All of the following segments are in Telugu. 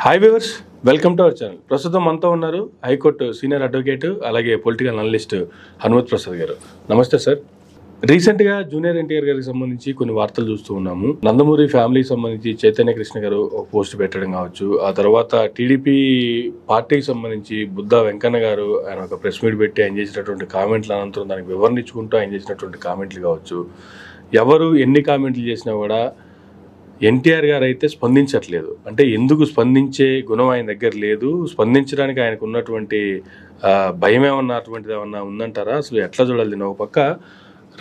Hi viewers, welcome to our channel. ప్రస్తుతం మనతో ఉన్నారు హైకోర్టు సీనియర్ అడ్వకేట్ అలాగే పొలిటికల్ అనలిస్ట్ హనుమత్ ప్రసాద్ గారు. నమస్తే సార్. రీసెంట్గా జూనియర్ ఎన్టీఆర్ గారికి సంబంధించి కొన్ని వార్తలు చూస్తూ ఉన్నాము. నందమూరి ఫ్యామిలీకి సంబంధించి చైతన్య కృష్ణ గారు ఒక పోస్ట్ పెట్టడం కావచ్చు, ఆ తర్వాత టీడీపీ పార్టీకి సంబంధించి బుద్ధా వెంకన్న గారు ఆయన ఒక ప్రెస్ మీట్ పెట్టి ఆయన చేసినటువంటి కామెంట్ల అనంతరం దానికి వివరణ ఇచ్చుకుంటూ ఆయన చేసినటువంటి కామెంట్లు కావచ్చు. ఎవరు ఎన్ని కామెంట్లు చేసినా కూడా ఎన్టీఆర్ గారు అయితే స్పందించట్లేదు. అంటే ఎందుకు స్పందించే గుణం ఆయన దగ్గర లేదు? స్పందించడానికి ఆయనకు ఉన్నటువంటి భయం ఏమన్నా ఉందంటారా? అసలు ఎట్లా చూడాలి? ఒక పక్క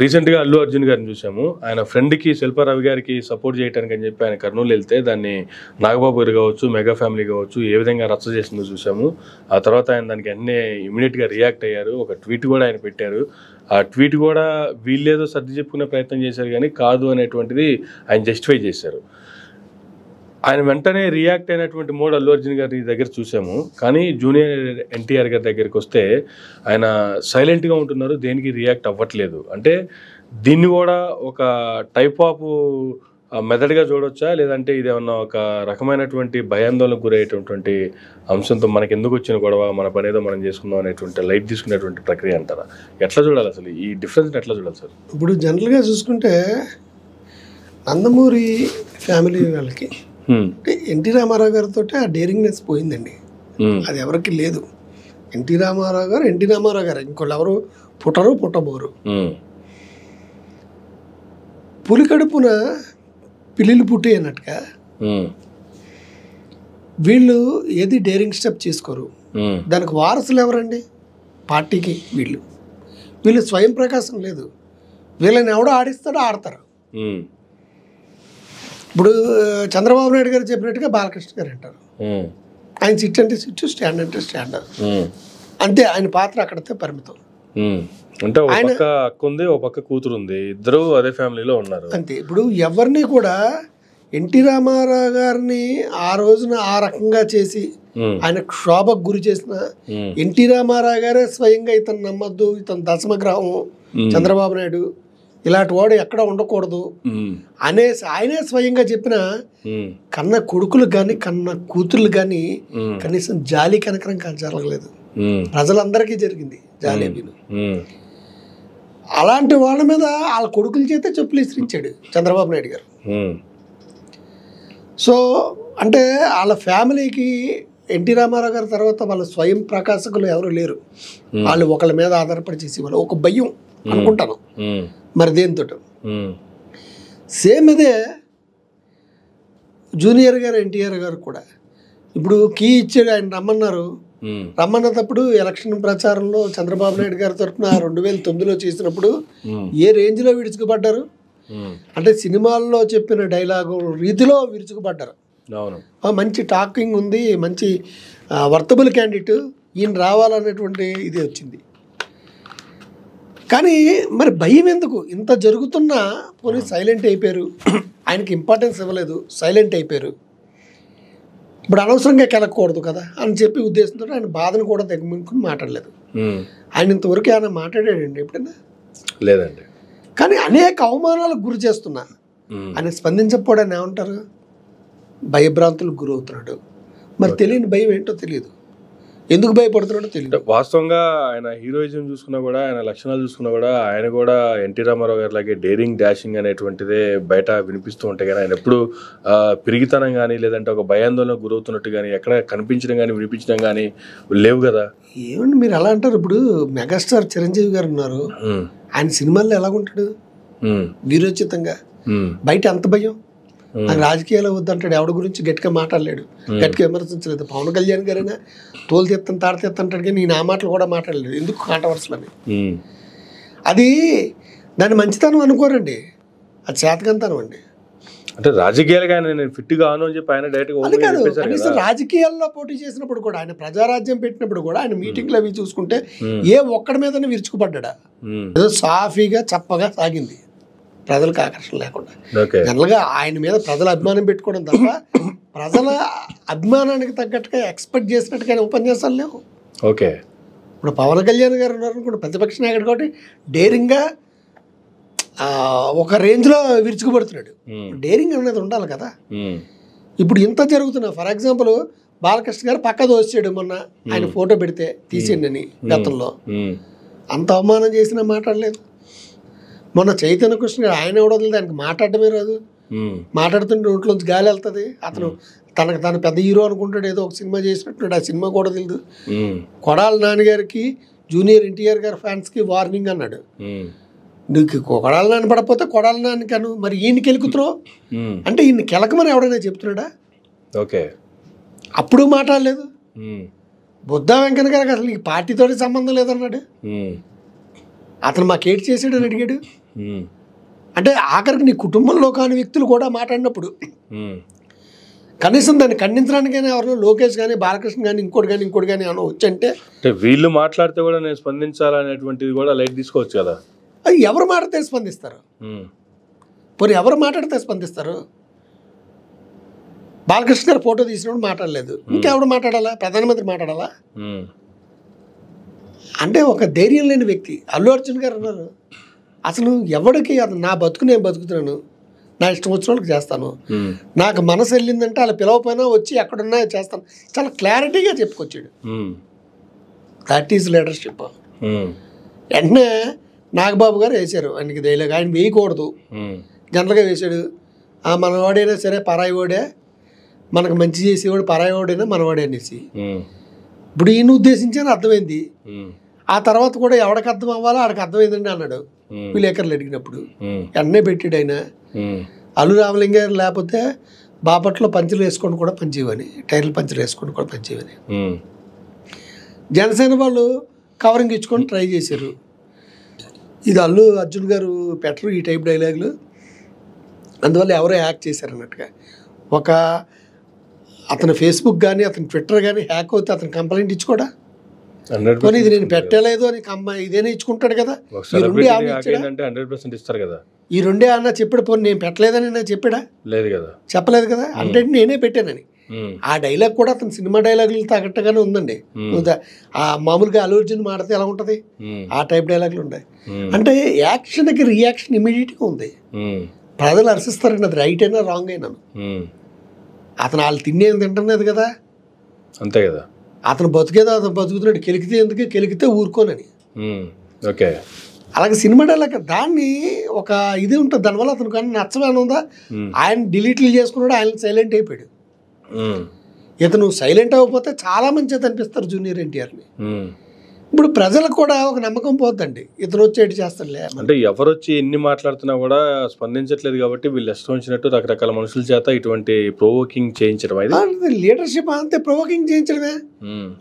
రీసెంట్గా అల్లు అర్జున్ గారిని చూసాము. ఆయన ఫ్రెండ్కి శిల్పారావి గారికి సపోర్ట్ చేయడానికి అని చెప్పి ఆయన కర్నూలు వెళ్తే దాన్ని నాగబాబు గారు కావచ్చు, మెగా ఫ్యామిలీ కావచ్చు ఏ విధంగా రచ్చ చేసిందో చూసాము. ఆ తర్వాత ఆయన దానికి అన్నీ ఇమీడియట్గా రియాక్ట్ అయ్యారు. ఒక ట్వీట్ కూడా ఆయన పెట్టారు. ఆ ట్వీట్ కూడా వీళ్ళేదో సర్ది చెప్పుకునే ప్రయత్నం చేశారు కానీ కాదు అనేటువంటిది ఆయన జస్టిఫై చేశారు. ఆయన వెంటనే రియాక్ట్ అయినటువంటి మోడ్ అల్లు అర్జున్ గారి దగ్గర చూసాము. కానీ జూనియర్ ఎన్టీఆర్ గారి దగ్గరికి వస్తే ఆయన సైలెంట్గా ఉంటున్నారు, దేనికి రియాక్ట్ అవ్వట్లేదు. అంటే దీన్ని కూడా ఒక టైప్ ఆఫ్ మెథడ్గా చూడొచ్చా, లేదంటే ఇదేమన్నా ఒక రకమైనటువంటి భయాందోళనకు గురయ్యేటటువంటి అంశంతో మనకి ఎందుకు వచ్చిన గొడవ, మన పని ఏదో మనం చేసుకుందాం అనేటువంటి లైట్ తీసుకునేటువంటి ప్రక్రియ అంటారా? ఎట్లా చూడాలి అసలు ఈ డిఫరెన్స్ ఎట్లా చూడాలి సార్? ఇప్పుడు జనరల్గా చూసుకుంటే నందమూరి ఫ్యామిలీ వాళ్ళకి ఎన్టీ రామారావు గారితో ఆ డేరింగ్నెస్ పోయిందండి. అది ఎవరికి లేదు. ఎన్టీ రామారావు గారు ఇంకోళ్ళు ఎవరు పుట్టబోరు. పులికడుపున పిల్లిలు పుట్టి అన్నట్టుగా వీళ్ళు ఏది డేరింగ్ స్టెప్ చేసుకోరు. దానికి వారసులు ఎవరండి? పార్టీకి వీళ్ళు స్వయం ప్రకాశం లేదు. వీళ్ళని ఎవడో ఆడిస్తాడో ఆడతారు. ఇప్పుడు చంద్రబాబు నాయుడు గారు చెప్పినట్టుగా బాలకృష్ణ గారు అంటారు, ఆయన సిట్ అంటే సిట్, స్టాండ్ అంటే స్టాండ్. అంతే, ఆయన పాత్ర అక్కడితే పరిమితం. అంటే ఒక పక్క అక్క ఉంది, ఒక పక్క కూతురు ఉంది, ఇద్దరు అదే ఫ్యామిలీలో ఉన్నారు. అంతే. ఇప్పుడు ఎవరిని కూడా ఎన్టీ రామారావు గారిని ఆ రోజున ఆ రకంగా చేసి ఆయన క్షోభకు గురి చేసిన ఎన్టీ రామారావు గారే స్వయంగా ఇతను నమ్మద్దు, ఇతను దశమగ్రహం చంద్రబాబు నాయుడు ఇలాంటి వాడు ఎక్కడ ఉండకూడదు అనేసి ఆయనే స్వయంగా చెప్పిన కన్న కొడుకులు కానీ కన్న కూతుర్లు కానీ కనీసం జాలి కనకరం జరగలేదు. ప్రజలందరికీ జరిగింది జాలి. అలాంటి వాళ్ళ మీద వాళ్ళ కొడుకుల చేతే చెప్పులు ఇసిరించాడు చంద్రబాబు నాయుడు గారు. సో అంటే వాళ్ళ ఫ్యామిలీకి ఎన్టీ రామారావు గారి తర్వాత వాళ్ళ స్వయం ప్రకాశకులు ఎవరు లేరు. వాళ్ళు ఒకళ్ళ మీద ఆధారపడి చేసేవాళ్ళు. ఒక భయం అనుకుంటాను మరి దేనితో. సేమ్ ఇదే జూనియర్ గారు ఎన్టీఆర్ గారు కూడా. ఇప్పుడు కీ ఇచ్చాడు, ఆయన రమ్మన్నప్పుడు ఎలక్షన్ ప్రచారంలో చంద్రబాబు నాయుడు గారి తరఫున 2009లో చేసినప్పుడు ఏ రేంజ్లో విరుచుకుపడ్డారు అంటే సినిమాల్లో చెప్పిన డైలాగు రీతిలో విరుచుకుపడ్డారు. మంచి టాకింగ్ ఉంది, మంచి వర్తబుల్ క్యాండిడేట్, ఈయన రావాలనేటువంటి ఇది వచ్చింది. కానీ మరి భయం ఎందుకు? ఇంత జరుగుతున్నా పోనీ సైలెంట్ అయిపోయారు. ఆయనకి ఇంపార్టెన్స్ ఇవ్వలేదు, సైలెంట్ అయిపోయారు. ఇప్పుడు అనవసరంగా కెలకూడదు కదా అని చెప్పి ఉద్దేశంతో ఆయన బాధను కూడా తగ్గుముకుని మాట్లాడలేదు. ఆయన ఇంతవరకు ఏమైనా మాట్లాడాడండి ఎప్పుడైనా? లేదండి. కానీ అనేక అవమానాలకు గురి చేస్తున్నా ఆయన స్పందించకపోవడానికి ఏమంటారు? భయభ్రాంతులకు గురవుతున్నాడు. మరి తెలియని భయం ఏంటో తెలియదు, ఎందుకు భయపడుతున్నాడో తెలియదు. వాస్తవంగా ఆయన హీరోయిజం చూసుకున్నా కూడా, ఆయన లక్షణాలు చూసుకున్నా కూడా ఆయన కూడా ఎన్టీ రామారావు గారి లాగే డేరింగ్ డాషింగ్ అనేటువంటిదే బయట వినిపిస్తూ ఉంటాయి. కానీ ఆయన ఎప్పుడు పిరిగితనం కానీ లేదంటే ఒక భయాందోళనకు గురవుతున్నట్టు కానీ ఎక్కడ కనిపించడం కానీ వినిపించడం కానీ లేవు కదా. ఏమండి మీరు ఎలా అంటారు? ఇప్పుడు మెగాస్టార్ చిరంజీవి గారు ఉన్నారు, ఆయన సినిమాల్లో ఎలాగుంటాడు? వీరోచితంగా. బయట అంత భయం. నాకు రాజకీయాలు వద్దంటాడు, ఎవడి గురించి గట్టిగా మాట్లాడలేడు, గట్టిగా విమర్శించలేదు. పవన్ కళ్యాణ్ గారైనా తోలు తెత్తాను తాడ తెత్తంటాడు కానీ నేను ఆ మాటలు కూడా మాట్లాడలేదు. ఎందుకు కాంట్రవర్సీలని? అది దాన్ని మంచితనం అనుకోరండి, అది చేతకంతనం అండి. అంటే రాజకీయాలుగా నేను ఫిట్ గాను అని చెప్పి ఆయన అది కాదు. కనీసం రాజకీయాల్లో పోటీ చేసినప్పుడు కూడా, ఆయన ప్రజారాజ్యం పెట్టినప్పుడు కూడా ఆయన మీటింగ్లు అవి చూసుకుంటే ఏ ఒక్కడి మీదనే విరుచుకుపడ్డా? ఏదో సాఫీగా చప్పగా సాగింది, ప్రజలకు ఆకర్షణ లేకుండా. జనరల్గా ఆయన మీద ప్రజల అభిమానం పెట్టుకోవడం తప్ప ప్రజల అభిమానానికి తగ్గట్టుగా ఎక్స్పెక్ట్ చేసినట్టుగా ఉపన్యాసాలు లేవు. ఓకే. ఇప్పుడు పవన్ కళ్యాణ్ గారు ఉన్నారు అనుకోండి, ప్రతిపక్ష నాయకుడు కాబట్టి డేరింగ్గా ఒక రేంజ్లో విరుచుకుపడుతున్నాడు. డేరింగ్ అనేది ఉండాలి కదా. ఇప్పుడు ఇంత జరుగుతున్నా, ఫర్ ఎగ్జాంపుల్ బాలకృష్ణ గారు పక్క దోసాడు మొన్న ఆయన ఫోటో పెడితే తీసేయండి అని గతంలో. అంత అవమానం చేసినా మాట్లాడలేదు. మొన్న చైతన్య కృష్ణ గారు ఆయన ఎవడో దానికి మాట్లాడటమే రాదు. మాట్లాడుతుంటే ఒంట్లోంచి గాలి వెళ్తుంది. అతను తను పెద్ద హీరో అనుకుంటాడు, ఏదో ఒక సినిమా చేసినట్టున్నాడు. ఆ సినిమా కూడా తెలియదు. కొడాలి నాన్నగారికి జూనియర్ ఎన్టీఆర్ గారి ఫ్యాన్స్కి వార్నింగ్ అన్నాడు. నీకు కొడాలి నాన్న పడకపోతే కొడాలి నాన్న కను, మరి ఈయన కెలుకుతున్నావు అంటే ఈయన కెలకమని ఎవడైనా చెప్తున్నాడా? ఓకే, అప్పుడు మాట్లాడలేదు. బుద్ధా వెంకన్న గారికి అసలు ఈ పార్టీతో సంబంధం లేదన్నాడు. అతను మాకేటి చేసాడు అని అడిగాడు. అంటే ఆఖరికి నీ కుటుంబంలో కాని వ్యక్తులు కూడా మాట్లాడినప్పుడు కనీసం దాన్ని ఖండించడానికైనా ఎవరినో లోకేష్ కానీ బాలకృష్ణ కానీ ఇంకోటి కానీ ఏమన్నా వచ్చంటే వీళ్ళు మాట్లాడితే కూడా నేను స్పందించాలనేటువంటిది కూడా లైట్ తీసుకోవచ్చు కదా. అది ఎవరు మాట్లాడితే స్పందిస్తారు? పోనీ ఎవరు మాట్లాడితే స్పందిస్తారు? బాలకృష్ణ గారు ఫోటో తీసినప్పుడు మాట్లాడలేదు, ఇంకెవరు మాట్లాడాలా? ప్రధానమంత్రి మాట్లాడాలా? అంటే ఒక ధైర్యం లేని వ్యక్తి అల్లు అర్జున్ గారు అన్నారు, అసలు ఎవరికి అది నా బతుకు నేను బతుకుతున్నాను, నా ఇష్టం వచ్చిన వాళ్ళకి చేస్తాను, నాకు మనసు వెళ్ళిందంటే అలా పిలవపోయినా వచ్చి ఎక్కడున్నా చేస్తాను, చాలా క్లారిటీగా చెప్పుకొచ్చాడు. That is leadership. వెంటనే నాగబాబు గారు వేశారు ఆయనకి డైలాగ్, ఆయన వేయకూడదు జనరల్గా వేశాడు. మనవాడైనా సరే పరాయివాడే, మనకు మంచి చేసేవాడు పరాయివాడైనా మనవాడే అనేసి. ఇప్పుడు ఈయన ఉద్దేశించాను అర్థమైంది. ఆ తర్వాత కూడా ఎవరికి అర్థం అవ్వాలో ఆడికి అర్థమైందండి అన్నాడు విలేకరులు అడిగినప్పుడు. వెంటనే పెట్టాడు ఆయన. అల్లు రామలింగ గారు లేకపోతే బాపట్లో పంచులు వేసుకొని కూడా పనిచేయమని, టైర్లు పంచులు వేసుకొని కూడా పనిచేయమని. జనసేన వాళ్ళు కవరింగ్ ఇచ్చుకొని ట్రై చేశారు. ఇది అల్లు అర్జున్ గారు పెట్టరు ఈ టైప్ డైలాగులు, అందువల్ల ఎవరో హ్యాక్ చేశారు అన్నట్టుగా. ఒక అతని ఫేస్బుక్ కానీ అతని ట్విట్టర్ కానీ హ్యాక్ అవుతే అతను కంప్లైంట్ ఇచ్చుకోడా? పోనీ ఇది నేను పెట్టలేదు అని ఇదేనే ఇచ్చుకుంటాడు కదా. ఈ రెండే అన్న చెప్పాడు, పోనీ నేను పెట్టలేదని నేను చెప్పాడా? లేదు కదా, చెప్పలేదు కదా. అంటే నేనే పెట్టానని. ఆ డైలాగ్ కూడా అతను సినిమా డైలాగులు తగ్గట్టుగానే ఉందండి. ఆ మామూలుగా అల్లు అర్జున్ మాడితే ఎలా ఉంటది, ఆ టైప్ డైలాగులు ఉంటాయి. అంటే యాక్షన్కి రియాక్షన్ ఇమీడియట్గా ఉంది. ప్రజలు హర్షిస్తారండి, అది రైట్ అయినా రాంగ్ అయినా. అతను వాళ్ళు తినేది తింటున్నది కదా, అంతే కదా. అతను బతికేదో అతను బతుకుతున్నాడు, కెలికితే ఎందుకు, కెలికితే ఊరుకోనని. ఓకే, అలాగే సినిమా డైలాగ్ దాన్ని ఒక ఇది ఉంటుంది, దానివల్ల అతను కానీ నచ్చమని ఉందా. ఆయన డిలీట్లు చేసుకున్నాడు, ఆయన సైలెంట్ అయిపోయాడు. ఇతను సైలెంట్ అవ్వకపోతే చాలా మంచిది అనిపిస్తారు జూనియర్ ఎన్టీఆర్ని. ఇప్పుడు ప్రజలకు కూడా ఒక నమ్మకం పోద్దండి, ఇతను వచ్చి ఎటు చేస్తాడులే. అంటే ఎవరు వచ్చి ఎన్ని మాట్లాడుతున్నా కూడా స్పందించట్లేదు కాబట్టి వీళ్ళు ఇష్టం వచ్చినట్టు రకరకాల మనుషుల చేత ఇటువంటి ప్రొవోకింగ్ చేయించడం. లీడర్షిప్ అంతే, ప్రొవోకింగ్ చేయించడమే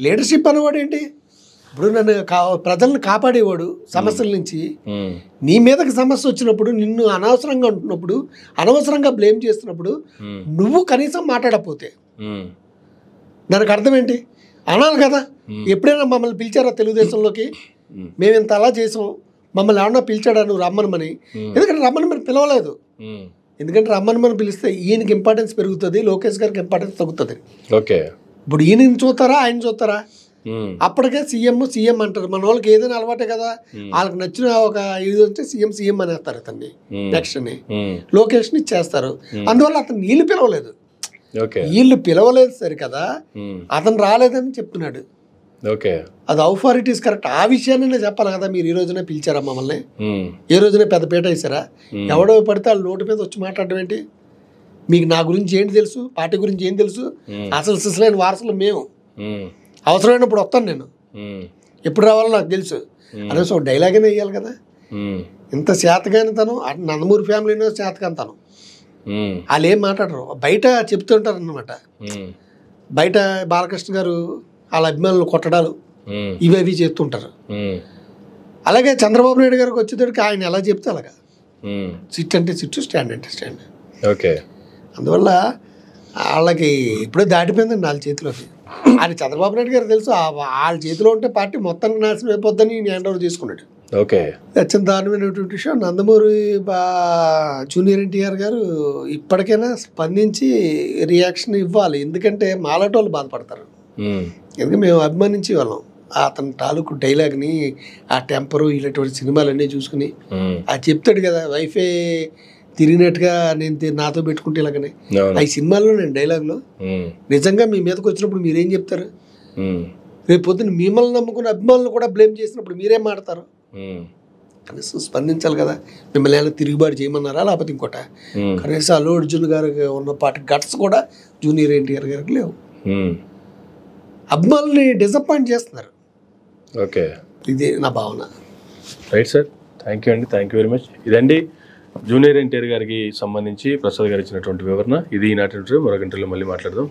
లీడర్షిప్ అనేవాడు. ఏంటి ఇప్పుడు నన్ను ప్రజలను కాపాడేవాడు సమస్యల నుంచి. నీ మీదకి సమస్య వచ్చినప్పుడు, నిన్ను అనవసరంగా ఉంటున్నప్పుడు, అనవసరంగా బ్లేమ్ చేస్తున్నప్పుడు నువ్వు కనీసం మాట్లాడకపోతే దానికి అర్థం ఏంటి? అనాలి కదా. ఎప్పుడైనా మమ్మల్ని పిలిచారా తెలుగుదేశంలోకి? మేము ఇంత అలా చేసాం, మమ్మల్ని ఏమన్నా పిలిచాడా నువ్వు రమ్మనమని? ఎందుకంటే రమ్మని పిలవలేదు. ఎందుకంటే రమ్మని పిలిస్తే ఈయనకి ఇంపార్టెన్స్ పెరుగుతుంది, లోకేష్ గారికి ఇంపార్టెన్స్ తగ్గుతుంది. ఓకే, ఇప్పుడు ఈయన చూస్తారా ఆయన చూస్తారా? అప్పటికే సీఎం అంటారు. మన వాళ్ళకి ఏదైనా అలవాటే కదా, వాళ్ళకి నచ్చిన ఒక ఇది వస్తే సీఎం అనేస్తారు అతన్ని, నెక్స్ట్ ని లోకేష్ ని ఇచ్చేస్తారు. అందువల్ల అతను వీళ్ళు పిలవలేదు, వీళ్ళు పిలవలేదు సరి కదా, అతను రాలేదని చెప్తున్నాడు. అది how far it is correct. ఆ విషయాన్ని నేను చెప్పాలి కదా. మీరు ఈ రోజునే పిలిచారా మమ్మల్ని? ఏ రోజునే పెద్ద పీట వేసారా? ఎవడో పడితే వాళ్ళ నోటి మీద వచ్చి మాట్లాడడం ఏంటి? మీకు నా గురించి ఏంటి తెలుసు, పార్టీ గురించి ఏం తెలుసు? అసలు సిసలైన వారసులు మేము. అవసరమైనప్పుడు వస్తాను నేను, ఎప్పుడు రావాలో నాకు తెలుసు అనేసి ఒక డైలాగ్ అయినా వేయాలి కదా. ఇంత చేతగాని తను నందమూరి ఫ్యామిలీనో చేతగాని తను వాళ్ళు ఏం మాట్లాడరు, బయట చెప్తుంటారు అన్నమాట. బయట బాలకృష్ణ గారు వాళ్ళ అభిమానులు కొట్టడాలు ఇవి చేస్తుంటారు. అలాగే చంద్రబాబు నాయుడు గారికి వచ్చేటప్పటికి ఆయన ఎలా చెప్తే అలాగా, సిట్ అంటే సిట్, స్టాండ్ అంటే స్టాండ్. ఓకే, అందువల్ల వాళ్ళకి ఇప్పుడే దాటిపోయిందండి వాళ్ళ చేతిలోకి. ఆయన చంద్రబాబు నాయుడు గారు తెలుసు, వాళ్ళ చేతిలో ఉంటే పార్టీ మొత్తానికి నాశనం అయిపోద్దని హ్యాండ్ ఓవర్ చేసుకున్నాడు. ఓకే, అత్యంత దారుణమైనటువంటి విషయం. నందమూరి జూనియర్ ఎన్టీఆర్ గారు ఇప్పటికైనా స్పందించి రియాక్షన్ ఇవ్వాలి. ఎందుకంటే మాలాంటి వాళ్ళు బాధపడతారు. ఎందుకంటే మేము అభిమానించే వాళ్ళం అతని తాలూకు డైలాగ్ని, ఆ టెంపరు, ఇలాంటి సినిమాలన్నీ చూసుకుని అది చెప్తాడు కదా. వైఫే తిరిగినట్టుగా నేను నాతో పెట్టుకుంటే ఇలాగనే ఈ సినిమాల్లో నేను డైలాగ్లో నిజంగా మీ మీదకి వచ్చినప్పుడు మీరేం చెప్తారు? రేపు పొద్దున్న మిమ్మల్ని నమ్ముకున్న అభిమానులు కూడా బ్లేమ్ చేసినప్పుడు మీరేం మాడతారు? కనీసం స్పందించాలి కదా. మిమ్మల్ని ఏమైనా తిరుగుబాటు చేయమన్నారా లేకపోతే ఇంకోట? కనీసం అల్లు అర్జున్ గారికి ఉన్న పాటి గట్స్ కూడా జూనియర్ ఎన్టీఆర్ గారికి లేవు. అభిమానుల్ని డిసప్పాయింట్ చేస్తున్నారు. ఓకే, ఇది నా భావన. రైట్ సార్, థ్యాంక్ యూ అండి, థ్యాంక్ యూ వెరీ మచ్. ఇదండి జూనియర్ ఎన్టీఆర్ గారికి సంబంధించి ప్రసాద్ గారు ఇచ్చినటువంటి వివరణ. ఇది ఈనాటి మరో గంటలో మళ్ళీ మాట్లాడదాం.